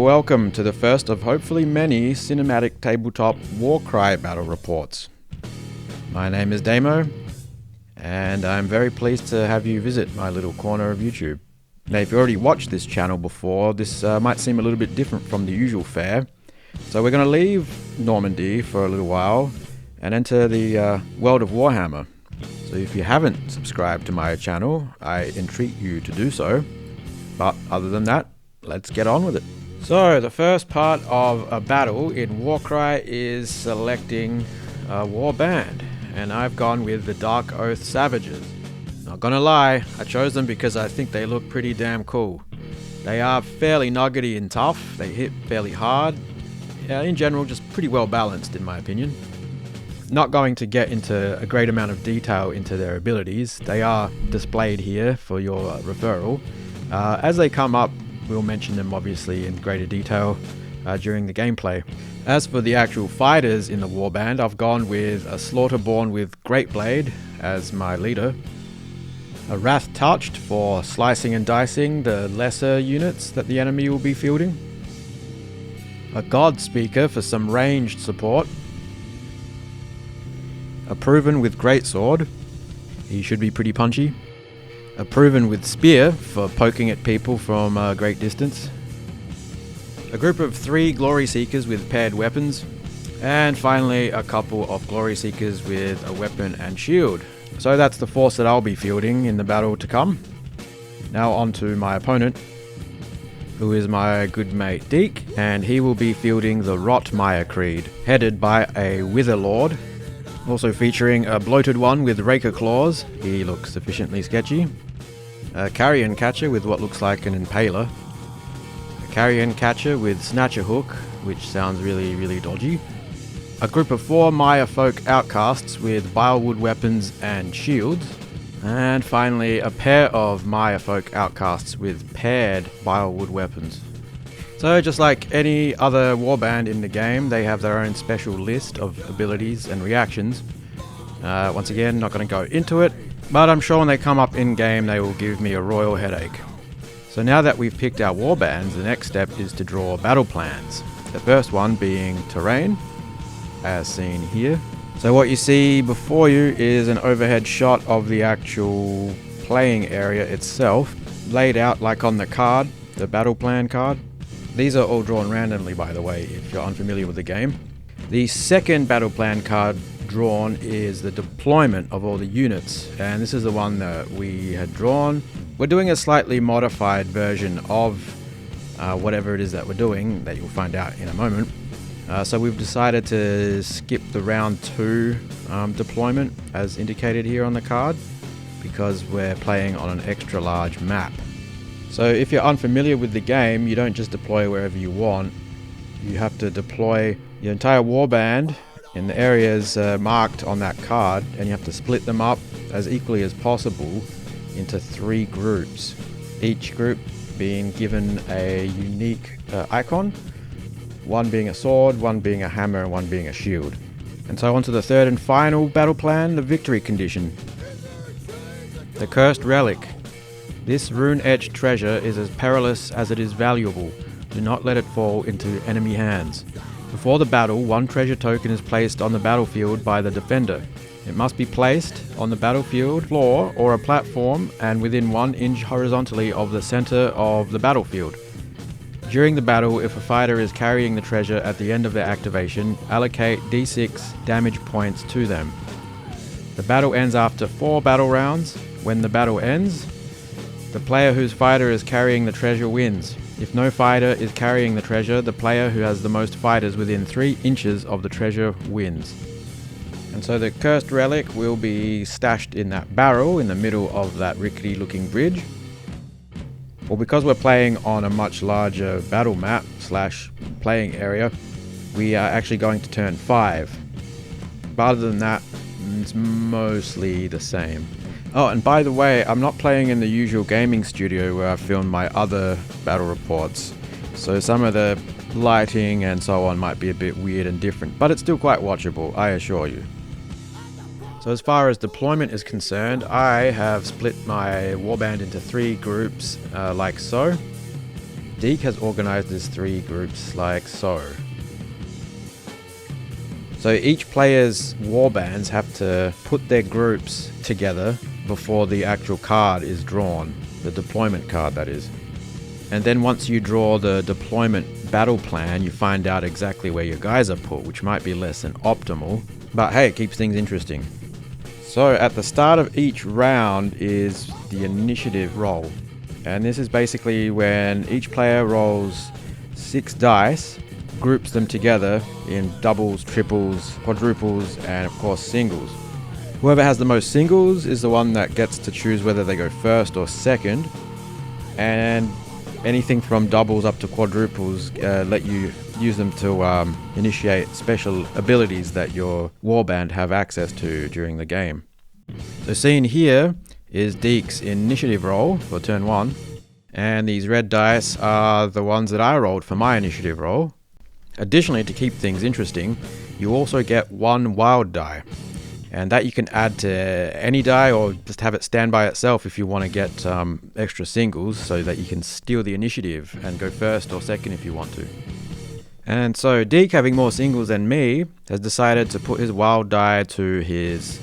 welcome to the first of hopefully many cinematic tabletop Warcry battle reports. My name is Damo, and I'm very pleased to have you visit my little corner of YouTube. Now, if you already watched this channel before, this might seem a little bit different from the usual fare. So we're going to leave Normandy for a little while and enter the world of Warhammer. So if you haven't subscribed to my channel, I entreat you to do so. But other than that, let's get on with it. So the first part of a battle in Warcry is selecting a warband, and I've gone with the Darkoath Savagers. Not gonna lie, I chose them because I think they look pretty damn cool. They are fairly nuggety and tough, they hit fairly hard. In general, just pretty well balanced in my opinion. Not going to get into a great amount of detail into their abilities. They are displayed here for your referral. As they come up, we'll mention them obviously in greater detail during the gameplay. As for the actual fighters in the warband, I've gone with a Slaughterborn with Greatblade as my leader, a Wrath Touched for slicing and dicing the lesser units that the enemy will be fielding, a God Speaker for some ranged support, a Proven with Greatsword, he should be pretty punchy, a Proven with Spear for poking at people from a great distance, a group of 3 Glory Seekers with paired weapons, and finally a couple of Glory Seekers with a weapon and shield. So that's the force that I'll be fielding in the battle to come. Now on to my opponent, who is my good mate Deke, and he will be fielding the Rotmire Creed, headed by a Witherlord, also featuring a bloated one with Raker Claws, he looks sufficiently sketchy, a Carrion Catcher with what looks like an Impaler, a Carrion Catcher with Snatcher Hook, which sounds really dodgy, a group of 4 Mire Folk Outcasts with Bilewood weapons and shields, and finally a pair of Mire Folk Outcasts with paired Bilewood weapons. So just like any other warband in the game, they have their own special list of abilities and reactions. Once again, not going to go into it, but I'm sure when they come up in game they will give me a royal headache. So now that we've picked our warbands, the next step is to draw battle plans. The first one being terrain, as seen here. So what you see before you is an overhead shot of the actual playing area itself, laid out like on the card, the battle plan card. These are all drawn randomly, by the way, if you're unfamiliar with the game. The second battle plan card drawn is the deployment of all the units, and this is the one that we had drawn. We're doing a slightly modified version of whatever it is that we're doing, that you'll find out in a moment. So we've decided to skip the round 2 deployment as indicated here on the card, because we're playing on an extra large map. So if you're unfamiliar with the game, you don't just deploy wherever you want. You have to deploy your entire warband in the areas marked on that card, and you have to split them up as equally as possible into 3 groups. Each group being given a unique icon, one being a sword, one being a hammer, and one being a shield. And so on to the third and final battle plan, the victory condition. The Cursed Relic. This rune-etched treasure is as perilous as it is valuable. Do not let it fall into enemy hands. Before the battle, 1 treasure token is placed on the battlefield by the defender. It must be placed on the battlefield floor or a platform and within 1 inch horizontally of the center of the battlefield. During the battle, if a fighter is carrying the treasure at the end of their activation, allocate d6 damage points to them. The battle ends after 4 battle rounds. When the battle ends, the player whose fighter is carrying the treasure wins. If no fighter is carrying the treasure, the player who has the most fighters within 3 inches of the treasure wins. And so the Cursed Relic will be stashed in that barrel in the middle of that rickety looking bridge. Well, because we're playing on a much larger battle map / playing area, we are actually going to turn 5. But other than that, it's mostly the same. Oh, and by the way, I'm not playing in the usual gaming studio where I film my other battle reports, so some of the lighting and so on might be a bit weird and different, but it's still quite watchable, I assure you. So as far as deployment is concerned, I have split my warband into 3 groups like so. Deke has organized his 3 groups like so. So each player's warbands have to put their groups together before the actual card is drawn, the deployment card that is. And then once you draw the deployment battle plan, you find out exactly where your guys are put, which might be less than optimal, but hey, it keeps things interesting. So at the start of each round is the initiative roll. And this is basically when each player rolls 6 dice, groups them together in doubles, triples, quadruples, and of course singles. Whoever has the most singles is the one that gets to choose whether they go first or second, and anything from doubles up to quadruples let you use them to initiate special abilities that your warband have access to during the game. So seen here is Deke's initiative roll for turn 1, and these red dice are the ones that I rolled for my initiative roll. Additionally, to keep things interesting, you also get 1 wild die, and that you can add to any die or just have it stand by itself if you want to get extra singles so that you can steal the initiative and go first or second if you want to. And so Deke, having more singles than me, has decided to put his wild die to his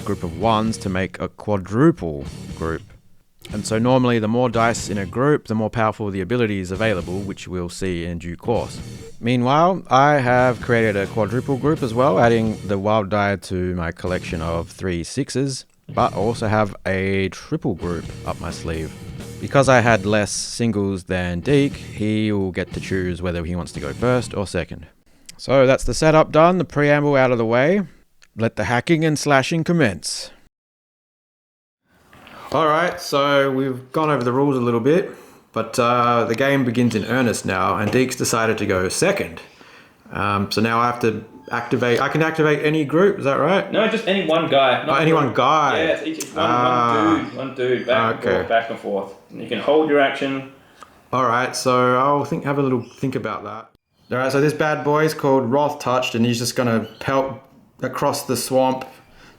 group of 1s to make a quadruple group. And so normally the more dice in a group, the more powerful the ability is available, which we'll see in due course. Meanwhile, I have created a quadruple group as well, adding the wild die to my collection of 3 6s, but also have a triple group up my sleeve. Because I had less singles than Deke, he will get to choose whether he wants to go first or second. So that's the setup done, the preamble out of the way. Let the hacking and slashing commence. Alright, so we've gone over the rules a little bit, but the game begins in earnest now, and Deke's decided to go second. So now I have to activate, I can activate any group, is that right? No, just any one guy. Oh, any one guy? Yeah, it's each one dude, back and forth. And you can hold your action. Alright, so I'll have a little think about that. Alright, so this bad boy is called Wrath Touched, and he's just going to pelt across the swamp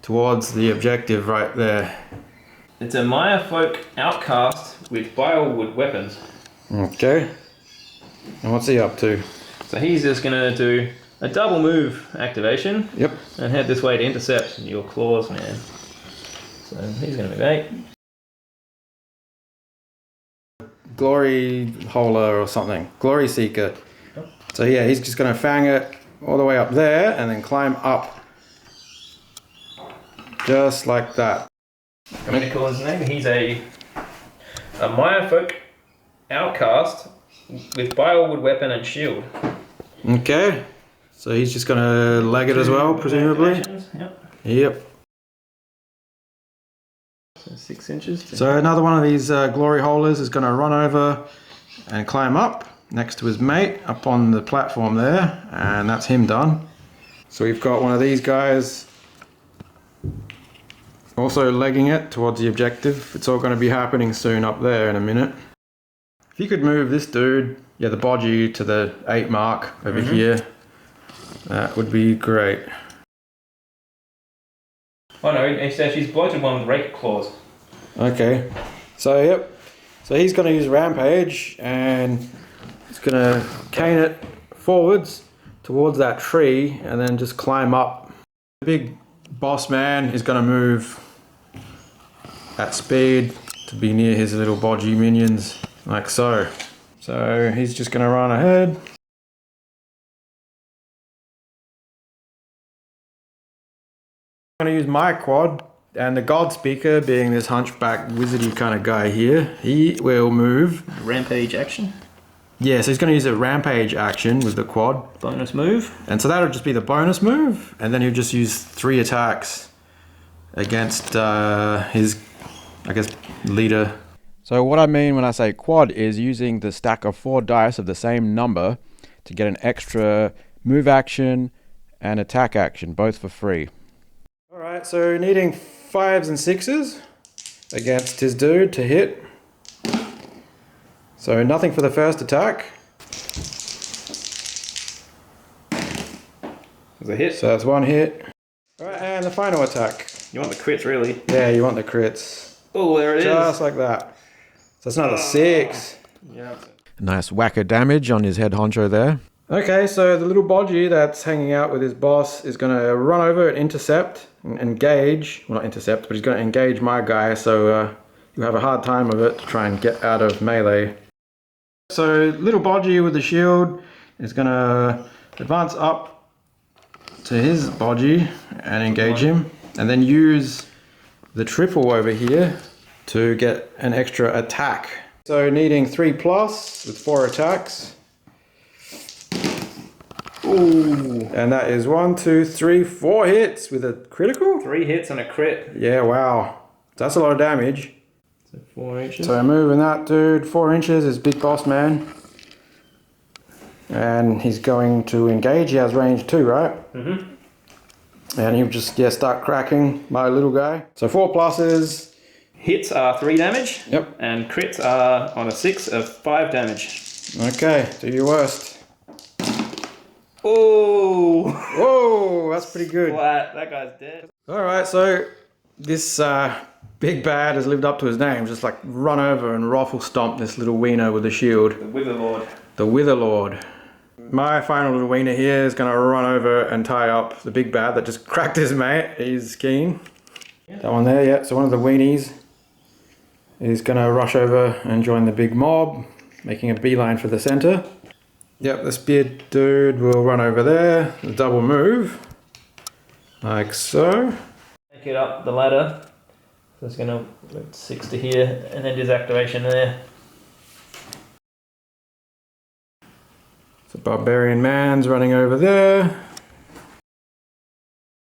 towards the objective right there. It's a Mire Folk outcast with Bilewood weapons. Okay. And what's he up to? So he's just going to do a double move activation. Yep. And head this way to intercept your claws, man. So he's going to move 8. Glory Holer or something. Glory Seeker. Yep. So yeah, he's just going to fang it all the way up there and then climb up. Just like that. I'm going to call his name. He's a Mire Folk outcast with Bilewood weapon and shield. Okay. So he's just going to leg it as well, presumably? Yep. So 6 inches. So another one of these glory holers is going to run over and climb up next to his mate up on the platform there, and that's him done. So we've got one of these guys also legging it towards the objective. It's all going to be happening soon up there in a minute. If you could move this dude, yeah, the bodgy to the 8 mark over here, that would be great. Oh no, he says she's bloated one with rake claws. Okay, so yep, so he's going to use Rampage and he's going to cane it forwards towards that tree and then just climb up. The big boss man is going to move at speed to be near his little bodgy minions, like so. So he's just going to run ahead. I'm going to use my quad, and the God Speaker, being this hunchback wizardy kind of guy here, he will move. Rampage action? Yeah, so he's going to use a Rampage action with the quad. Bonus move. And so that'll just be the bonus move, and then he'll just use 3 attacks against his, I guess, leader. So what I mean when I say quad is using the stack of 4 dice of the same number to get an extra move action and attack action, both for free. Alright, so needing 5s and 6s against his dude to hit. So nothing for the first attack. There's a hit. So that's 1 hit. Alright, and the final attack. You want the crits, really? Yeah, you want the crits. Oh, there it is. Just like that. So it's another 6. Yeah. Nice whack of damage on his head honcho there. Okay, so the little bodgy that's hanging out with his boss is going to run over and intercept, and engage. Well, not intercept, but he's going to engage my guy, so you'll have a hard time of it to try and get out of melee. So little bodgy with the shield is going to advance up to his bodgy and engage him, and then use the triple over here to get an extra attack. So needing 3+ with 4 attacks. Ooh. And that is 1, 2, 3, 4 hits with a critical? 3 hits and a crit. Yeah, wow. That's a lot of damage. So 4 inches. So moving that dude 4 inches is big boss man. And he's going to engage. He has range 2, right? Mm-hmm. And he'll just start cracking my little guy. So 4 pluses. Hits are 3 damage. Yep. And crits are on a 6 of 5 damage. Okay, do your worst. Oh! Whoa, that's pretty good. Flat. That guy's dead. Alright, so this big bad has lived up to his name. Just like run over and rifle stomp this little wiener with a shield. The Witherlord. The Witherlord. My final little wiener here is going to run over and tie up the big bad that just cracked his mate. He's keen. Yeah. That one there, yeah. So one of the weenies is going to rush over and join the big mob, making a beeline for the center. Yep, the spear dude will run over there, double move, like so. Take it up the ladder. So it's going to 6 to here, and then disactivation there. So barbarian man's running over there.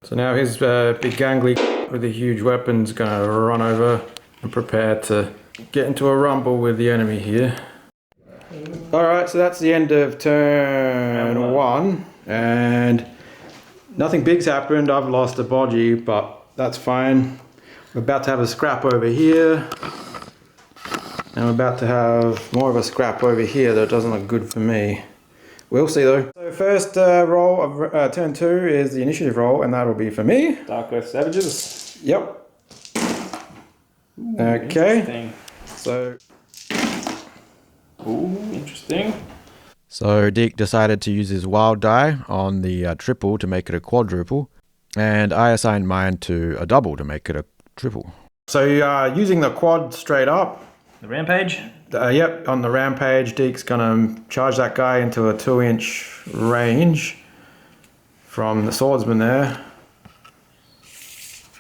So now his big gangly with a huge weapon's going to run over and prepare to get into a rumble with the enemy here. Alright, so that's the end of turn 1, and nothing big's happened. I've lost a bodgy, but that's fine. We're about to have a scrap over here, and we're about to have more of a scrap over here that doesn't look good for me. We'll see though. So first roll of turn 2 is the initiative roll, and that'll be for me. Darkoath Savagers. Yep. Okay. So... Ooh, interesting. So Deke decided to use his wild die on the triple to make it a quadruple, and I assigned mine to a double to make it a triple. So using the quad straight up. The rampage? Yep, on the rampage, Deke's gonna charge that guy into a 2-inch range from the swordsman there.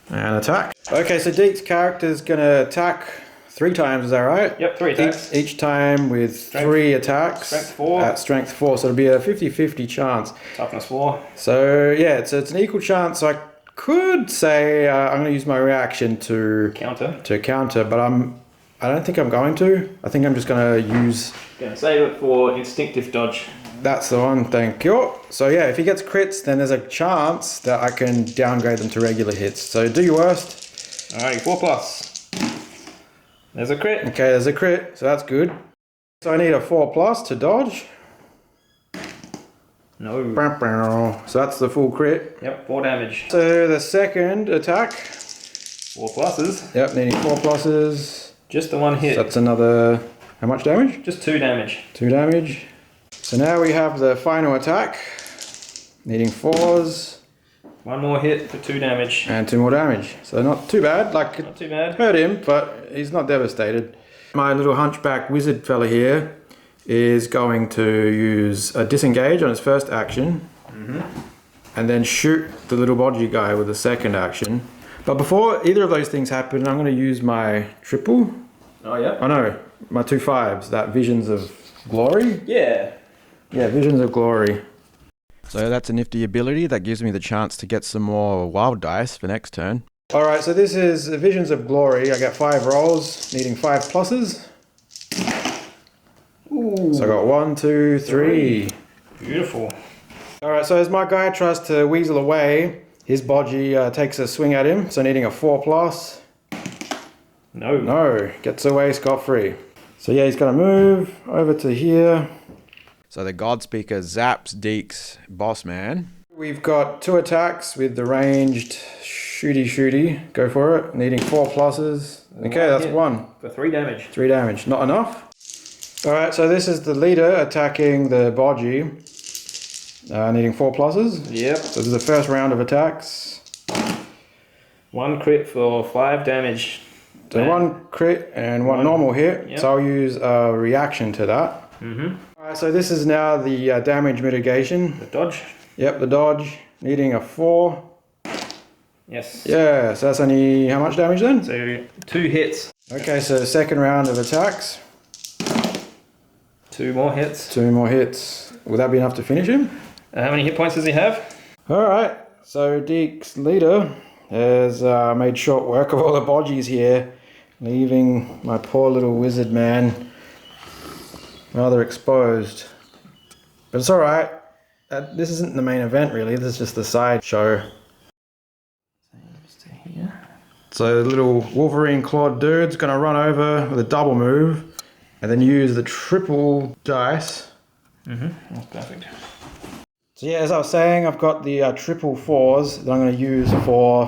And attack. Okay, so Deke's character's gonna attack 3 times, is that right? Yep, 3 attacks. Each time with strength, 3 attacks. Strength 4. At strength 4, so it'll be a 50-50 chance. Toughness 4. So yeah, it's an equal chance. So I could say I'm going to use my reaction to counter, but I don't think I'm going to. I think I'm just going to use... Going to save it for instinctive dodge. That's the one, thank you. So yeah, if he gets crits, then there's a chance that I can downgrade them to regular hits. So do your worst. Alright, 4+. There's a crit. Okay, there's a crit, so that's good. So I need a 4+ to dodge. No. So that's the full crit. Yep, 4 damage. So the second attack. 4 pluses. Yep, needing 4 pluses. Just the 1 hit. So that's another... How much damage? Just 2 damage. 2 damage. So now we have the final attack. Needing 4s. 1 more hit for 2 damage. And 2 more damage. So not too bad. Like, not too bad. Hurt him, but he's not devastated. My little hunchback wizard fella here is going to use a disengage on his first action. And then shoot the little bodgy guy with the second action. But before either of those things happen, I'm going to use my triple. Oh, yeah? Oh no, my 2 5s. That Visions of Glory? Yeah. Yeah, Visions of Glory. So that's a nifty ability that gives me the chance to get some more wild dice for next turn. Alright, so this is Visions of Glory. I get 5 rolls, needing 5 pluses. Ooh. So I got 1, 2, 3. Beautiful. Alright, so as my guy tries to weasel away, his bodgy takes a swing at him, so needing a 4+. No, gets away scot-free. So yeah, he's going to move over to here. So the God Speaker zaps Deke's boss man. We've got 2 attacks with the ranged shooty. Go for it. Needing 4 pluses. Okay, that's 1. For 3 damage. 3 damage. Not enough. Alright, so this is the leader attacking the Bodgy. Needing 4 pluses. Yep. So this is the first round of attacks. 1 crit for 5 damage. So 1 crit and 1 normal hit. Yep. So I'll use a reaction to that. Alright, so this is now the damage mitigation. The dodge. Yep, the dodge. Needing a 4. Yes. Yeah, so that's only how much damage then? So 2 hits. Okay, so second round of attacks. 2 more hits. 2 more hits. Will that be enough to finish him? How many hit points does he have? Alright, so Deke's leader has made short work of all the bodgies here, leaving my poor little wizard man rather exposed. But it's alright. This isn't the main event really, this is just the side show. So the little Wolverine clawed dude's gonna run over with a double move and then use the triple dice. That's perfect. So yeah, as I was saying, I've got the triple 4s that I'm gonna use for,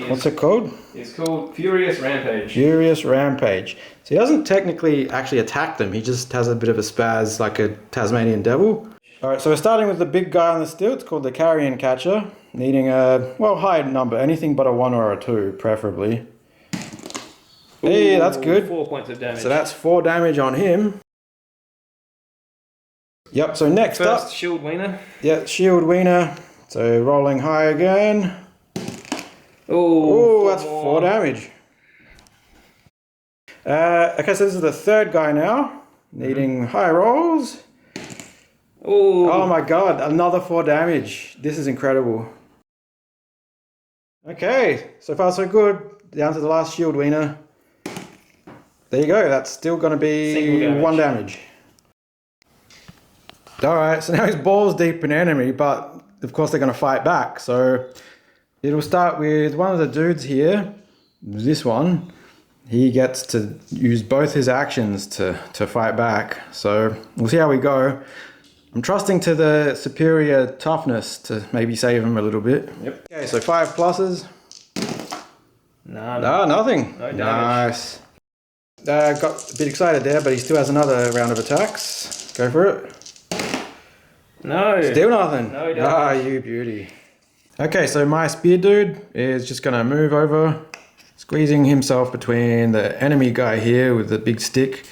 what's it called? It's called Furious Rampage. Furious Rampage. So he doesn't technically actually attack them, he just has a bit of a spaz like a Tasmanian devil. Alright, so we're starting with the big guy on the stilts called the Carrion Catcher, needing a, well, high number, anything but a 1 or a 2, preferably. Ooh, hey, that's good. 4 points of damage. So that's 4 damage on him. Yep, so next First up. shield wiener. Yeah, shield wiener. So rolling high again. Oh, that's 4 damage. Okay, so this is the third guy now, needing high rolls. Oh my god, another 4 damage. This is incredible. Okay, so far so good. Down to the last shield wiener. There you go, that's still going to be 1 damage. Alright, so now he's balls deep in enemy, but of course they're going to fight back. So it'll start with one of the dudes here, this one. He gets to use both his actions to fight back. So we'll see how we go. I'm trusting to the superior toughness to maybe save him a little bit. Yep. Okay, so 5 pluses. No, nothing. No damage. Nice. Got a bit excited there, but he still has another round of attacks. Go for it. No. Still nothing. No damage. You beauty. Okay, so my spear dude is just gonna move over, squeezing himself between the enemy guy here with the big stick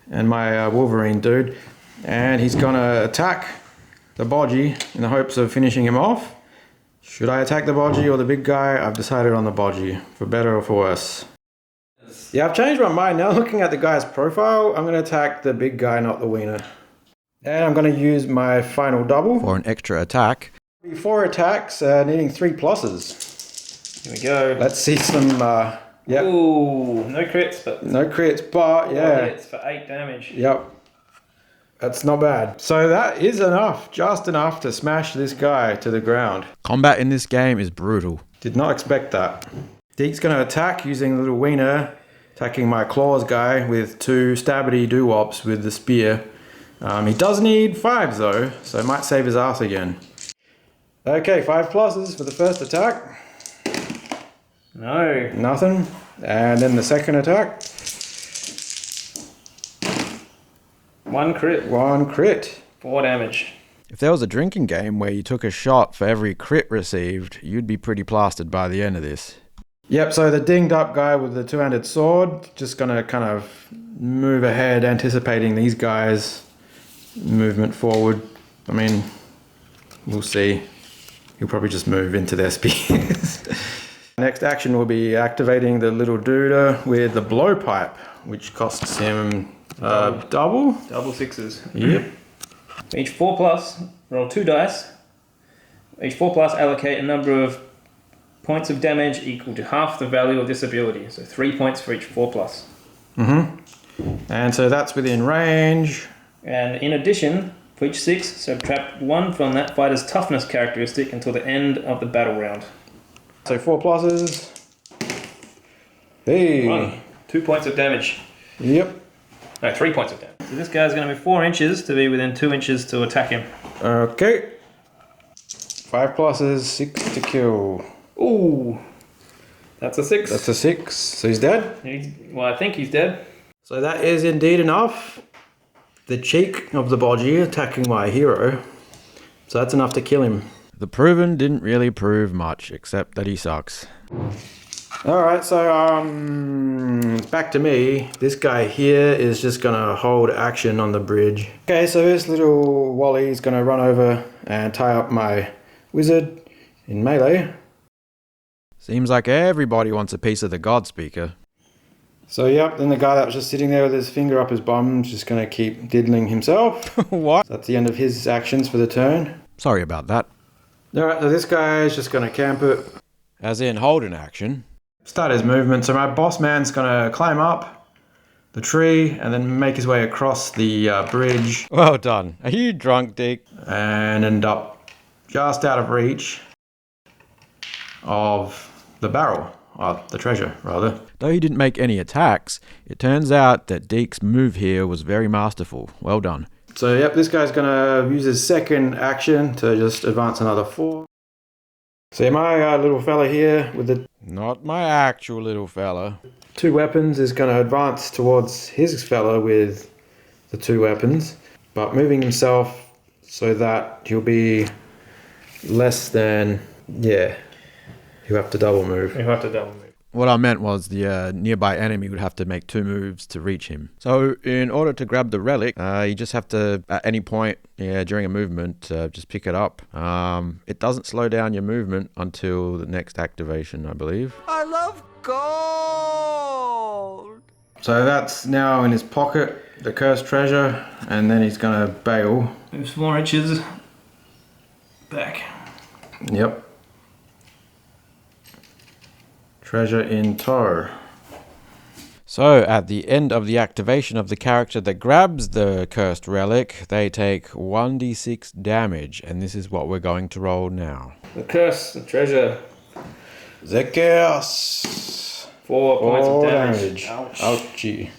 and my Wolverine dude. And he's gonna attack the Bodgy in the hopes of finishing him off. Should I attack the Bodgy or the big guy? I've decided on the Bodgy, for better or for worse. Yeah, I've changed my mind now. Looking at the guy's profile, I'm gonna attack the big guy, not the wiener. And I'm gonna use my final double. For an extra attack. 4 attacks, needing 3 pluses. Here we go. Let's see some, yep. Ooh, no crits, but No crits, but yeah. hits for 8 damage. Yep. That's not bad. So that is enough, just enough to smash this guy to the ground. Combat in this game is brutal. Did not expect that. Deke's going to attack using the little wiener, attacking my claws guy with 2 stabbity doo-wops with the spear. He does need 5 though, so it might save his ass again. Okay, 5 pluses for the first attack. No. Nothing. And then the second attack. 1 crit. 1 crit. 4 damage. If there was a drinking game where you took a shot for every crit received, you'd be pretty plastered by the end of this. Yep, so the dinged up guy with the 2-handed sword, just gonna kind of move ahead, anticipating these guys' movement forward. I mean, we'll see. He'll probably just move into their spears. Next action will be activating the little duder with the blowpipe, which costs him double. Double 6s. Yep. Each 4 plus, roll 2 dice. Each 4 plus, allocate a number of points of damage equal to half the value of this ability. So 3 points for each 4 plus. And so that's within range. And in addition, for each 6, subtract 1 from that fighter's toughness characteristic until the end of the battle round. So 4 pluses. Hey. 1. 2 points of damage. Yep. No, 3 points of damage. So this guy's going to be 4 inches to be within 2 inches to attack him. Okay. 5 pluses, 6 to kill. Ooh. That's a 6. That's a 6. So he's dead? Well, I think he's dead. So that is indeed enough. The cheek of the bodgy attacking my hero. So that's enough to kill him. The proven didn't really prove much, except that he sucks. Alright, so back to me. This guy here is just gonna hold action on the bridge. Okay, so this little Wally's gonna run over and tie up my wizard in melee. Seems like everybody wants a piece of the God Speaker. So yep, then the guy that was just sitting there with his finger up his bum is just gonna keep diddling himself. What? So that's the end of his actions for the turn. Sorry about that. Alright, so this guy is just gonna camp it. As in hold an action. Start his movement. So my boss man's gonna climb up the tree and then make his way across the bridge. Well done. Are you drunk, Dick? And end up just out of reach of the barrel, or the treasure rather. Though he didn't make any attacks, it turns out that Deke's move here was very masterful. Well done. So yep, this guy's gonna use his second action to just advance another 4. So my little fella here with the Not my actual little fella. 2 weapons is gonna advance towards his fella with the 2 weapons, but moving himself so that he'll be less than, yeah, he'll have to double move. You have to double move. What I meant was the nearby enemy would have to make 2 moves to reach him. So in order to grab the relic, you just have to, at any point during a movement, just pick it up. It doesn't slow down your movement until the next activation, I believe. I love gold! So that's now in his pocket, the cursed treasure, and then he's gonna bail. Moves 4 inches back. Yep. Treasure in tow. So at the end of the activation of the character that grabs the cursed relic, they take 1d6 damage, and this is what we're going to roll now. The curse, the treasure. The curse. 4 points of damage. Ouch. Ouchie.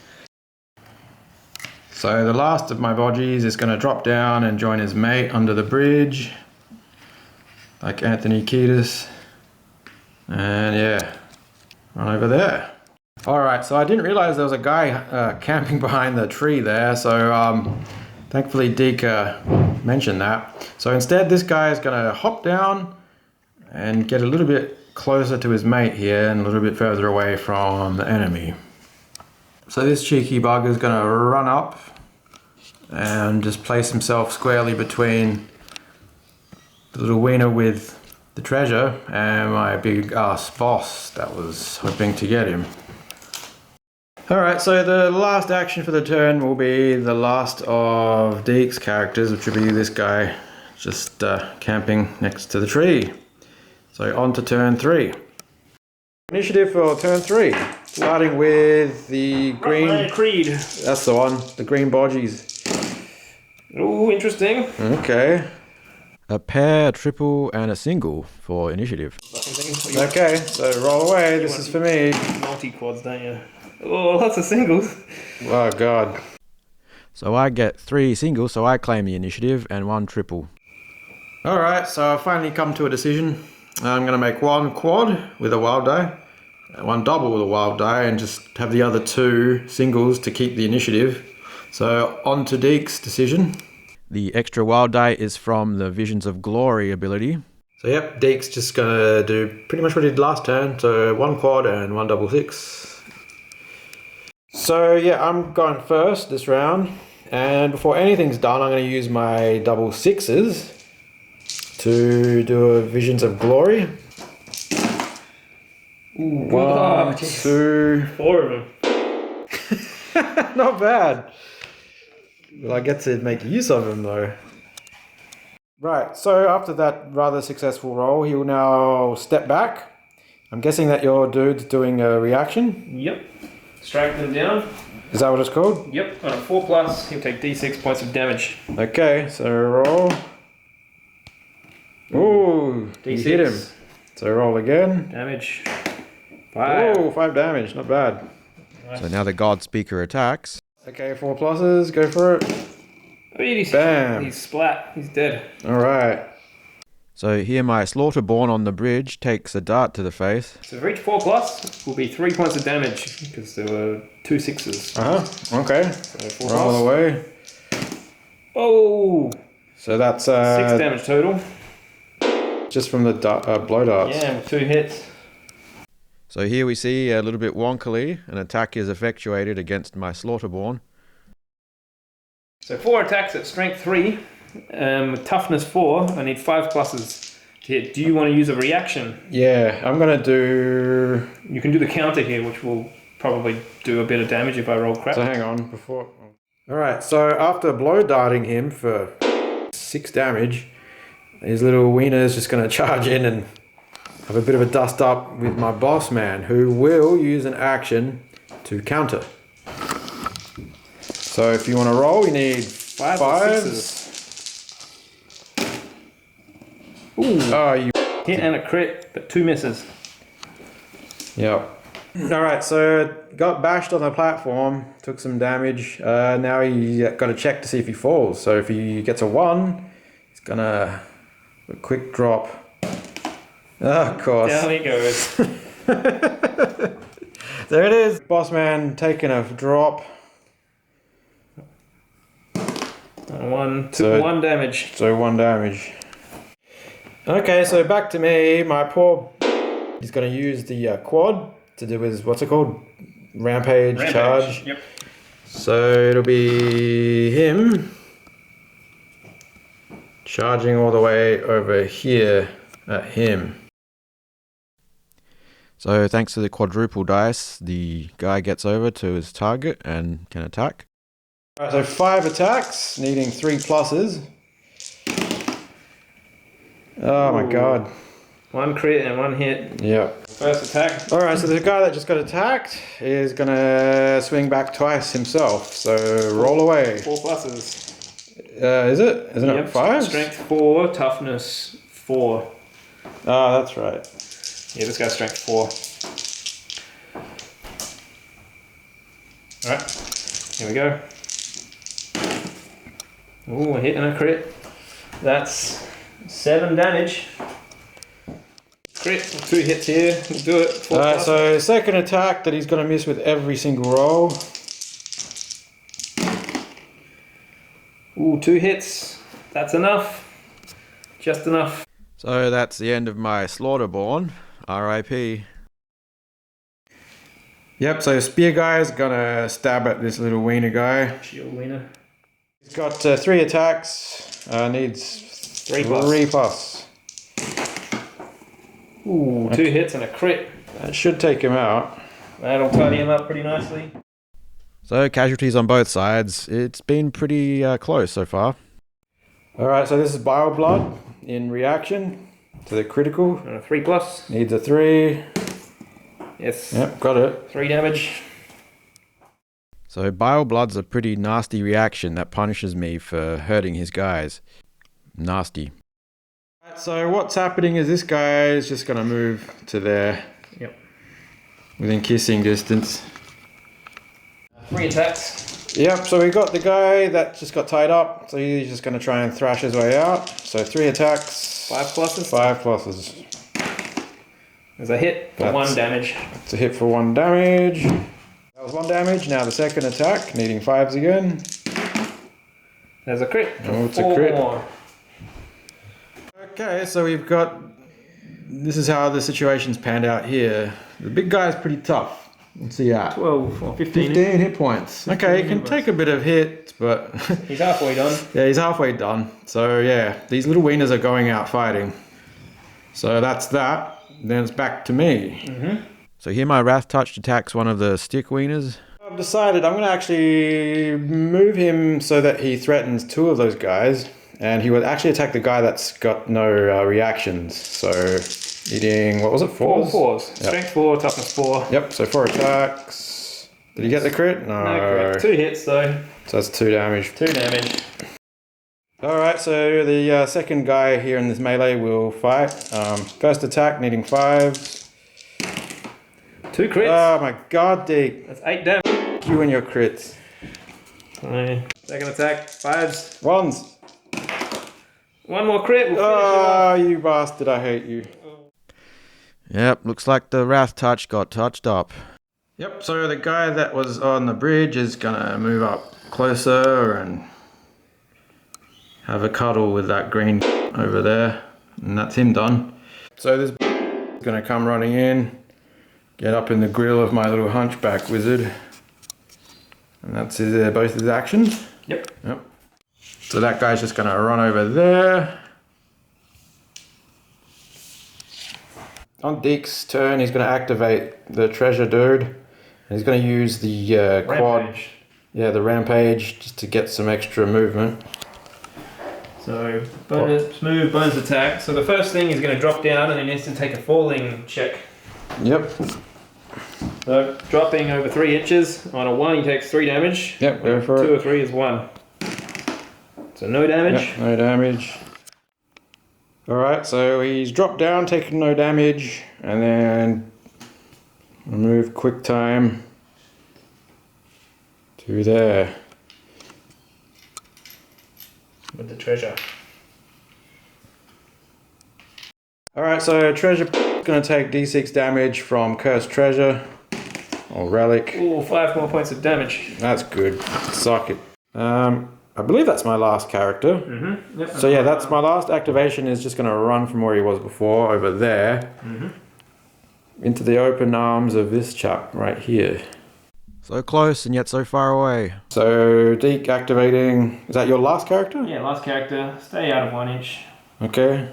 So the last of my bodgies is going to drop down and join his mate under the bridge, like Anthony Kiedis. And yeah, run over there. Alright, so I didn't realize there was a guy camping behind the tree there, so thankfully Deke mentioned that. So instead this guy is going to hop down and get a little bit closer to his mate here and a little bit further away from the enemy. So this cheeky bugger is going to run up and just place himself squarely between the little wiener with the treasure and my big ass boss that was hoping to get him. Alright, so the last action for the turn will be the last of Deke's characters, which will be this guy just camping next to the tree. So on to turn 3. Initiative for turn 3, starting with the green... Rotmire Creed. That's the one, the green bodgies. Ooh, interesting. Okay. A pair, a triple, and a single for initiative. Okay, so roll away, this is for me. Multi-quads, don't you? Oh, lots of singles. Oh god. So I get 3 singles, so I claim the initiative, and 1 triple. Alright, so I've finally come to a decision. I'm going to make 1 quad with a wild die, 1 double with a wild die, and just have the other 2 singles to keep the initiative. So on to Deke's decision. The extra wild die is from the Visions of Glory ability. So yep, Deke's just going to do pretty much what he did last turn, so 1 quad and 1 double 6. So yeah, I'm going first this round, and before anything's done I'm going to use my double 6s to do a Visions of Glory. Ooh, 1, 2... 4 of them. Not bad. Well, I get to make use of him though. Right, so after that rather successful roll, he will now step back. I'm guessing that your dude's doing a reaction. Yep. Strike them down. Is that what it's called? Yep. On a 4+, he'll take d6 points of damage. Okay, so roll. Ooh, you D6. hit him. So roll again. Damage. 5. Oh, 5 damage, not bad. Nice. So now the God Speaker attacks. Okay, 4 pluses, go for it. Oh, he's, Bam. he's splat. He's dead. Alright. So here my Slaughterborn on the bridge takes a dart to the face. So for each 4+ will be 3 points of damage because there were 2 6s. Okay. So 4+. Roll away. Oh! So that's 6 damage total. just from the blow darts. Yeah, with 2 hits. So here we see a little bit wonkily, an attack is effectuated against my Slaughterborn. So 4 attacks at strength 3, with toughness 4. I need 5 pluses to hit. Do you want to use a reaction? Yeah, I'm gonna do. You can do the counter here, which will probably do a bit of damage if I roll crap. So hang on before. All right. So after blow darting him for 6 damage, his little wiener's just gonna charge in and have a bit of a dust up with my boss man, who will use an action to counter. So if you want to roll, you need 5 or 5s. Ooh. Oh, you. Hit and a crit, but 2 misses. Yep. All right, so got bashed on the platform, took some damage. Now you got to check to see if he falls. So if he gets a 1, he's gonna a quick drop. Oh, of course. Down he goes. There it is. Boss man taking a drop. 1 So- 1 damage. So 1 damage. Okay, so back to me. My poor. He's gonna use the quad to do his what's it called? Rampage charge. Yep. So it'll be him charging all the way over here at him. So thanks to the quadruple dice, the guy gets over to his target and can attack. Alright, so 5 attacks, needing 3 pluses. Oh my god. 1 crit and 1 hit. Yep. First attack. Alright, so the guy that just got attacked is gonna swing back twice himself. So roll away. 4 pluses. Is it? Isn't it 5? Strength 4, toughness 4. Oh, that's right. Yeah, this guy's strength 4. Alright, here we go. Ooh, a hit and a crit. That's 7 damage. Crit, 2 hits here, we'll do it. 4 Alright, plus. so second attack that he's gonna miss with every single roll. Ooh, 2 hits. That's enough. Just enough. So that's the end of my Slaughterborn. R.I.P. Yep, so spear guy is gonna stab at this little wiener guy. Shield wiener. He's got 3 attacks, needs 3 plus. 3 plus. Ooh, 2 hits and a crit. That should take him out. That'll tidy him up pretty nicely. So casualties on both sides. It's been pretty close so far. Alright, so this is Bile Blood in reaction to the critical. And a 3 plus. Needs a 3. Yes. Yep, got it. 3 damage. So Bile Blood's a pretty nasty reaction that punishes me for hurting his guys. Nasty. So what's happening is this guy is just gonna move to there. Yep. Within kissing distance. 3 attacks. Yep, so we got the guy that just got tied up, so he's just going to try and thrash his way out. So 3 attacks. 5 pluses. 5 pluses. There's a hit for That's- 1 damage. It's a hit for 1 damage. That was 1 damage. Now the second attack, needing 5s again. There's a crit. Oh, it's a 4 crit. more. Okay, so we've got... This is how the situation's panned out here. The big guy's pretty tough. What's he at? 12 or 15. 15 hit points. Okay, he can take a bit of hit, but... He's halfway done. Yeah, he's halfway done. So yeah, these little wieners are going out fighting. So that's that. Then it's back to me. Mm-hmm. So here my Wrath Touch attacks one of the stick wieners. I've decided I'm going to actually move him so that he threatens 2 of those guys. And he would actually attack the guy that's got no reactions. So needing, what was it, 4 4s? 4s. Yep. Strength 4, toughness 4. Yep, so 4 attacks. Did he get the crit? No. No crit. 2 hits though. So that's 2 damage. 2 damage. Alright, so the second guy here in this melee will fight. First attack, needing 5s. 2 crits. Oh my god, Deke. That's 8 damage. You and your crits. Second attack, 5s. 1s. One more crit. We'll finish Oh, you bastard, I hate you. Yep, looks like the Wrath Touch got touched up. Yep, so the guy that was on the bridge is gonna move up closer and have a cuddle with that green over there. And that's him done. So this is gonna come running in, get up in the grill of my little hunchback wizard. And that's both his actions. Yep. Yep. So that guy's just gonna run over there. On Deke's turn, he's gonna activate the treasure dude. And he's gonna use the quad. Rampage. Yeah, the rampage, just to get some extra movement. So bonus move, bonus attack. So the first thing is going to drop down and he needs to take a falling check. Yep. So dropping over 3 inches. On a 1 he takes 3 damage. Yep, go for 2 it. or 3 is 1. So no damage. Yep, no damage. Alright, so he's dropped down, taking no damage, and then remove quick time to there. With the treasure. Alright, so treasure gonna take d6 damage from cursed treasure or relic. Ooh, 5 more points of damage. That's good. Suck it. I believe that's my last character. Mm-hmm. Yep. So yeah, that's my last activation. Is just gonna run from where he was before over there into the open arms of this chap right here. So close and yet so far away. So Deke activating. Is that your last character? Yeah, last character. Stay out of 1 inch. Okay.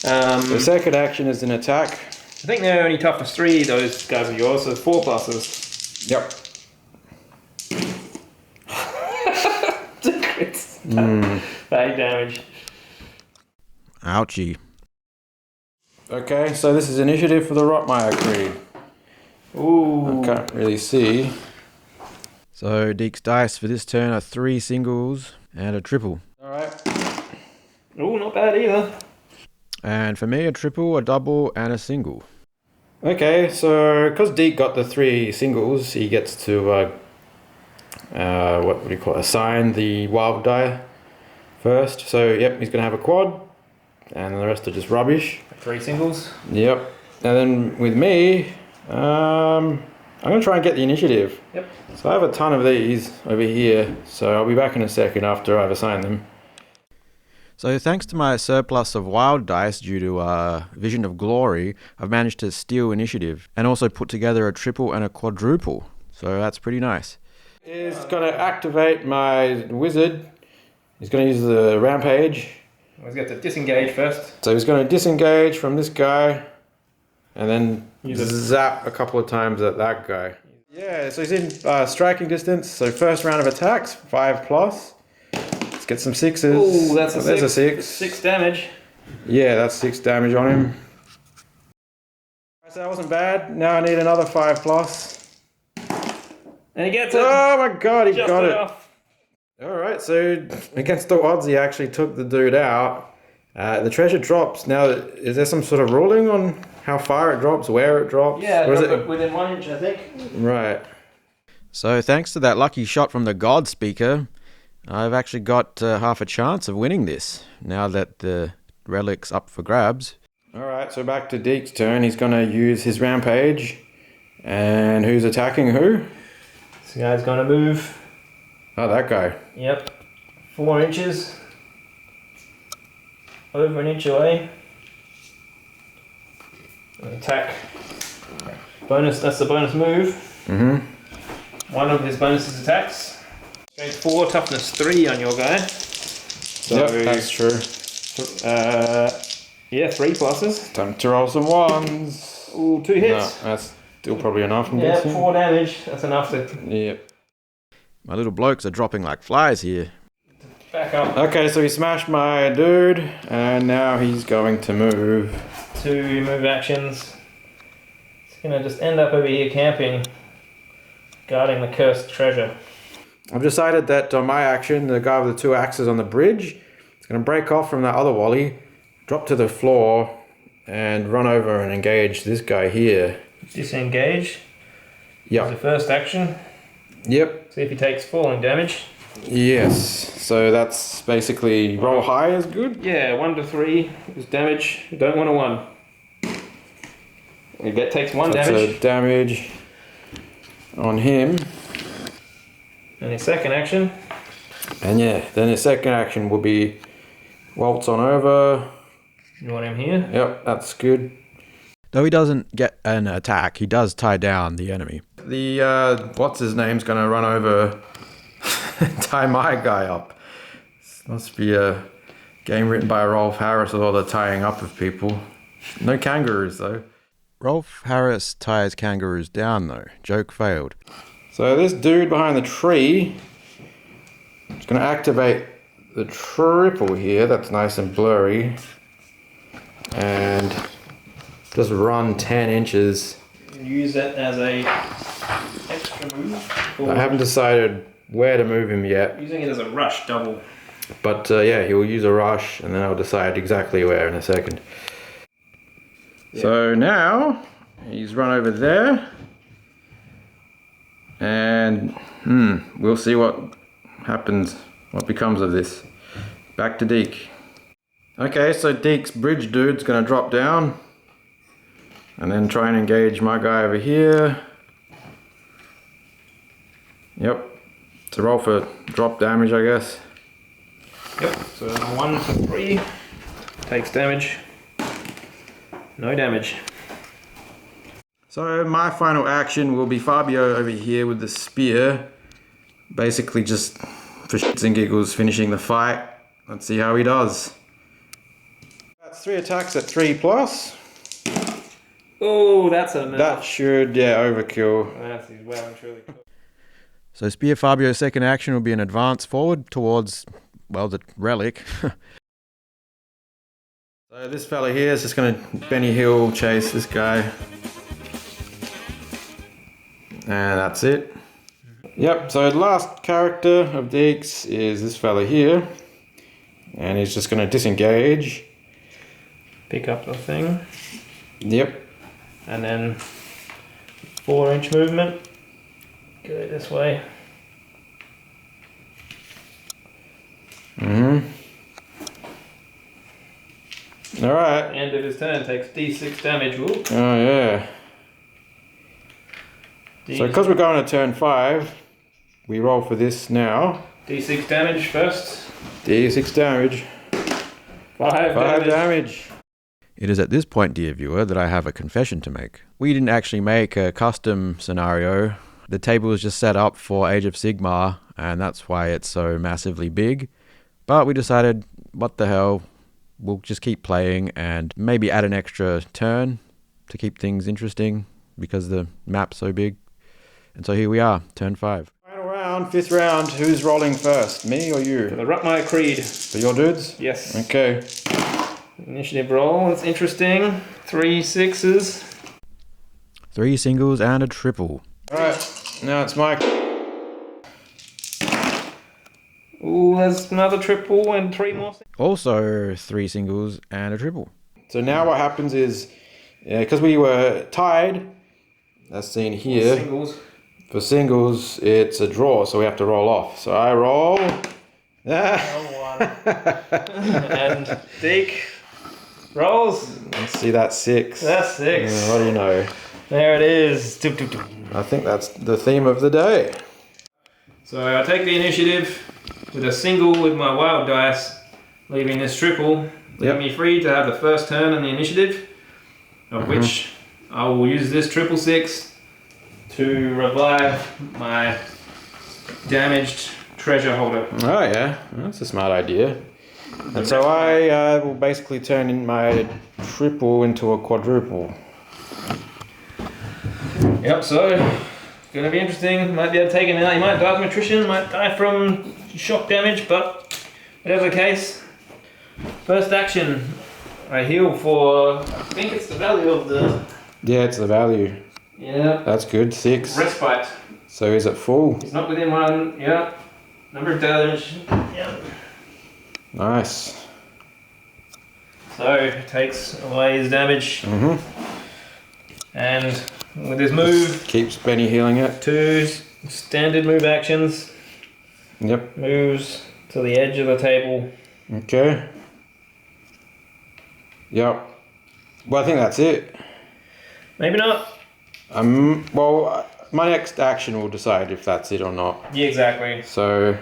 The second action is an attack. I think they're only toughness 3, those guys are yours, so 4 pluses. Yep. Crits. 8 damage. Ouchie. Okay, so this is initiative for the Rotmire Creed. Ooh. I can't really see. So Deke's dice for this turn are 3 singles and a triple. Alright. Ooh, not bad either. And for me, a triple, a double, and a single. Okay, so because Deke got the 3 singles, he gets to what would you call it? Assign the wild die first. So yep, he's gonna have a quad, and the rest are just rubbish. 3 singles. Yep. And then with me, I'm gonna try and get the initiative. Yep. So I have a ton of these over here. So I'll be back in a second after I've assigned them. So thanks to my surplus of wild dice due to Vision of Glory, I've managed to steal initiative and also put together a triple and a quadruple. So that's pretty nice. He's gonna activate my wizard. He's gonna use the rampage. He's got to disengage first. So he's gonna disengage from this guy and then Use it. zap a couple of times at that guy. Yeah, so he's in striking distance. So first round of attacks, 5+. Let's get some 6s. Ooh, that's a 6. There's a 6. 6 damage. Yeah, that's 6 damage on him. So that wasn't bad. Now I need another 5+. And he gets it. Oh my god, he Just got it. enough. Alright, so against the odds, he actually took the dude out. The treasure drops. Now, is there some sort of ruling on how far it drops, where it drops? Yeah, Or is drop it... it within 1 inch, I think. Right. So thanks to that lucky shot from the God Speaker, I've actually got half a chance of winning this, now that the relic's up for grabs. Alright, so back to Deke's turn. He's going to use his rampage. And who's attacking who? This guy's gonna move. Oh, that guy. Yep. 4 inches. Over an inch away. Attack. Bonus, that's the bonus move. One of his bonuses attacks. Strength 4, toughness 3 on your guy. So, Yep, that's true. yeah, 3 pluses. Time to roll some 1s. Ooh, 2 hits. No, that's still probably enough, I'm Yeah, guessing. 4 damage. That's enough to Yep. My little blokes are dropping like flies here. back up. Okay, so he smashed my dude, and now he's going to move. 2 move actions. It's gonna just end up over here camping, guarding the cursed treasure. I've decided that on my action, the guy with the 2 axes on the bridge is going to break off from that other wally, drop to the floor, and run over and engage this guy here. Disengage. Yep. As the first action. Yep. See if he takes falling damage. Yes. So that's basically roll high is good. Yeah, 1 to 3 is damage. You don't want a 1. It takes 1 That's damage. a damage on him. And his second action. And yeah, then his second action will be waltz on over. You want him here? Yep, that's good. Though he doesn't get an attack, he does tie down the enemy. The, what's his name's gonna run over, tie my guy up. This must be a game written by Rolf Harris with all the tying up of people. No kangaroos though. Rolf Harris ties kangaroos down though. Joke failed. So this dude behind the tree is gonna activate the triple here. That's nice and blurry. And just run 10 inches. Use that as a extra move. I haven't decided where to move him yet. Using it as a rush double. But yeah, he'll use a rush and then I'll decide exactly where in a second. Yeah. So now he's run over there. And we'll see what happens, what becomes of this. Back to Deke. Okay, so Deke's bridge dude's gonna drop down. And then try and engage my guy over here. Yep. It's a roll for drop damage, I guess. Yep, so 1 to 3 takes damage. No damage. So my final action will be Fabio over here with the spear. Basically just for shits and giggles finishing the fight. Let's see how he does. That's 3 attacks at 3+. Oh, that's enough. That should, yeah, overkill. That's well and truly cool. So Spear Fabio's second action will be an advance forward towards, well, the relic. So this fella here is just going to Benny Hill chase this guy. And that's it. Yep, so the last character of Deke's is this fella here. And he's just going to disengage. Pick up the thing. Yep. And then 4-inch movement. Go this way. Alright. End of his turn takes D6 damage. Ooh. Oh yeah. So because we're going to turn 5, we roll for this now. D6 damage first. D6 damage. 5 damage. It is at this point, dear viewer, that I have a confession to make. We didn't actually make a custom scenario. The table was just set up for Age of Sigmar, and that's why it's so massively big. But we decided, what the hell, we'll just keep playing and maybe add an extra turn to keep things interesting because the map's so big. And so here we are, turn 5. Final round, 5th round. Who's rolling first, me or you? For the Rotmire Creed. For your dudes? Yes. Okay. Initiative roll, it's interesting. 3 6s. 3 singles and a triple. Alright, now it's Mike. Ooh, there's another triple and 3 more. Also 3 singles and a triple. So now what happens is, because we were tied, as seen here, Singles. for singles it's a draw, so we have to roll off. So I roll. And Deke rolls. Let's see, that's 6. That's 6. Yeah, what do you know? There it is. I think that's the theme of the day. So I take the initiative with a single with my wild dice, leaving this triple, leaving me free to have the first turn on the initiative, of which I will use this 666 to revive my damaged treasure holder. Oh yeah, that's a smart idea. And so I will basically turn in my triple into a quadruple. Yep, so it's going to be interesting. Might be able to take him out. He might die from attrition, might die from shock damage, but whatever the case. First action, I heal for, I think it's the value of the... Yeah, it's the value. Yeah. That's good, 6. Respite. So is it full? He's not within 1, yeah. Number of damage, yeah. Nice. So, takes away his damage. And with his move, Keeps Benny healing it. 2 standard move actions. Yep. Moves to the edge of the table. Okay. Yep. Well, I think that's it. Maybe not. Well, my next action will decide if that's it or not. Yeah, exactly. So,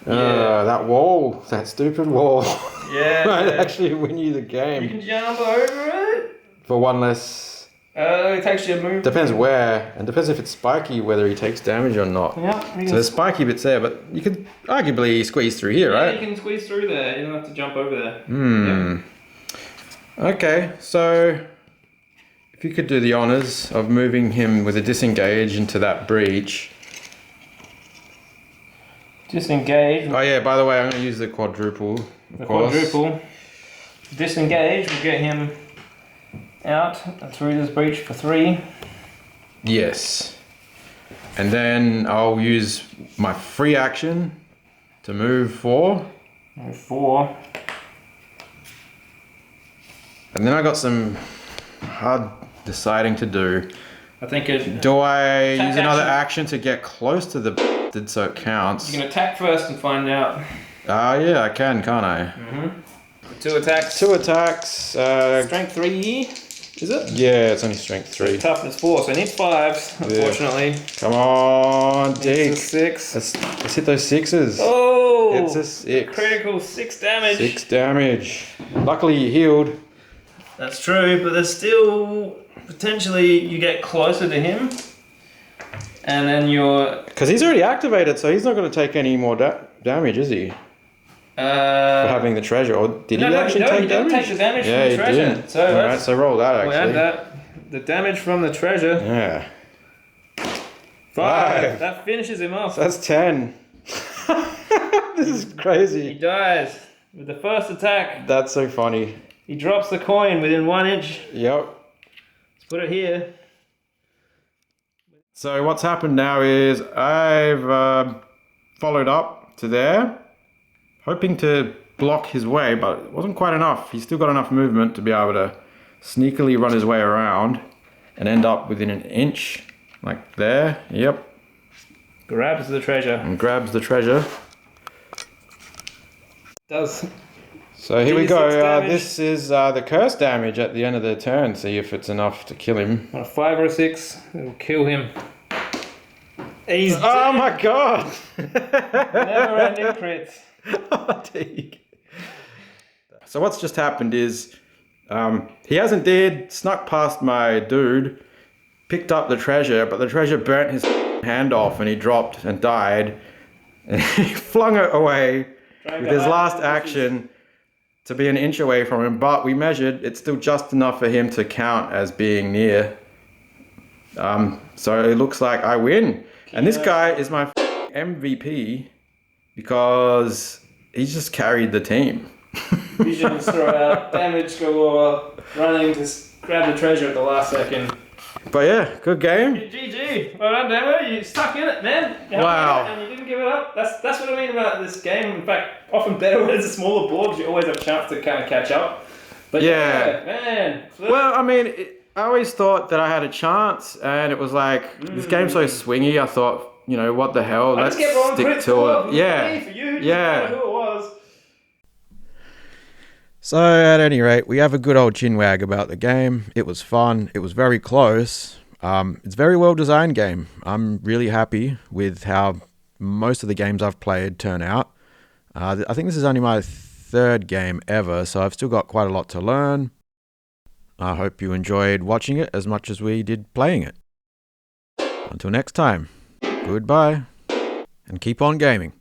Yeah. that wall, that stupid wall, Yeah. might actually win you the game. You can jump over it. For one less. It takes you a move. Depends where, and depends if it's spiky, whether he takes damage or not. Yeah. So there's spiky bits there, but you could arguably squeeze through here, right? Yeah, you can squeeze through there. You don't have to jump over there. Yep. Okay, so if you could do the honors of moving him with a disengage into that breach. Disengage. Oh yeah, by the way, I'm going to use the quadruple. The quadruple. Disengage will get him out and through this breach for 3. Yes. And then I'll use my free action to move 4. Move 4. And then I got some hard deciding to do. I think it. Do I use another action. action to get close to the so it counts? You can attack first and find out. Yeah, I can, can't I? 2 attacks. 2 attacks. Strength 3. Is it? Yeah, it's only strength 3. Toughness 4, so I need 5s, unfortunately. Come on, It's dig. a 6. Let's hit those 6s. Oh! It's a 6. Critical 6 damage. 6 damage. Luckily you healed. That's true, but there's still potentially you get closer to him, and then you're. Because he's already activated, so he's not going to take any more damage, is he? For having the treasure, or did he actually take damage? Take the damage Yeah, from the he treasure. did. So Alright, so roll that we'll add actually. that. The damage from the treasure. Yeah. 5. That finishes him off. That's 10. This is He crazy. dies with the first attack. That's so funny. He drops the coin within 1 inch. Yep. Let's put it here. So what's happened now is I've followed up to there, hoping to block his way, but it wasn't quite enough. He's still got enough movement to be able to sneakily run his way around and end up within an inch, like there. Yep. Grabs the treasure. And grabs the treasure. Does. So here we 86 go. damage. This is the curse damage at the end of the turn. See if it's enough to kill him. On a 5 or a 6, it'll kill him. He's Oh dead. my god! Never ending crits. Oh, dig. So what's just happened is he hasn't dared, snuck past my dude, picked up the treasure, but the treasure burnt his hand off and he dropped and died. And he flung it away with his last action to be an inch away from him, but we measured, it's still just enough for him to count as being near. So it looks like I win. And this guy is my MVP because he's just carried the team. Visions throw out, damage galore, running to grab the treasure at the last second. But yeah, good game. GG. Well done, Demo. You stuck in it, man. You hung Wow. in it and you didn't give it up. That's what I mean about this game. In fact, often better when it's a smaller board because you always have a chance to kind of catch up. But Yeah. man. Well, I mean, I always thought that I had a chance, and it was like, this game's so swingy, I thought, you know, what the hell, I let's just kept rolling stick crits to for it. Yeah. me, for you, just Yeah. who it was. So at any rate, we have a good old chinwag about the game. It was fun. It was very close. It's a very well designed game. I'm really happy with how most of the games I've played turn out. I think this is only my 3rd game ever, so I've still got quite a lot to learn. I hope you enjoyed watching it as much as we did playing it. Until next time, goodbye, and keep on gaming.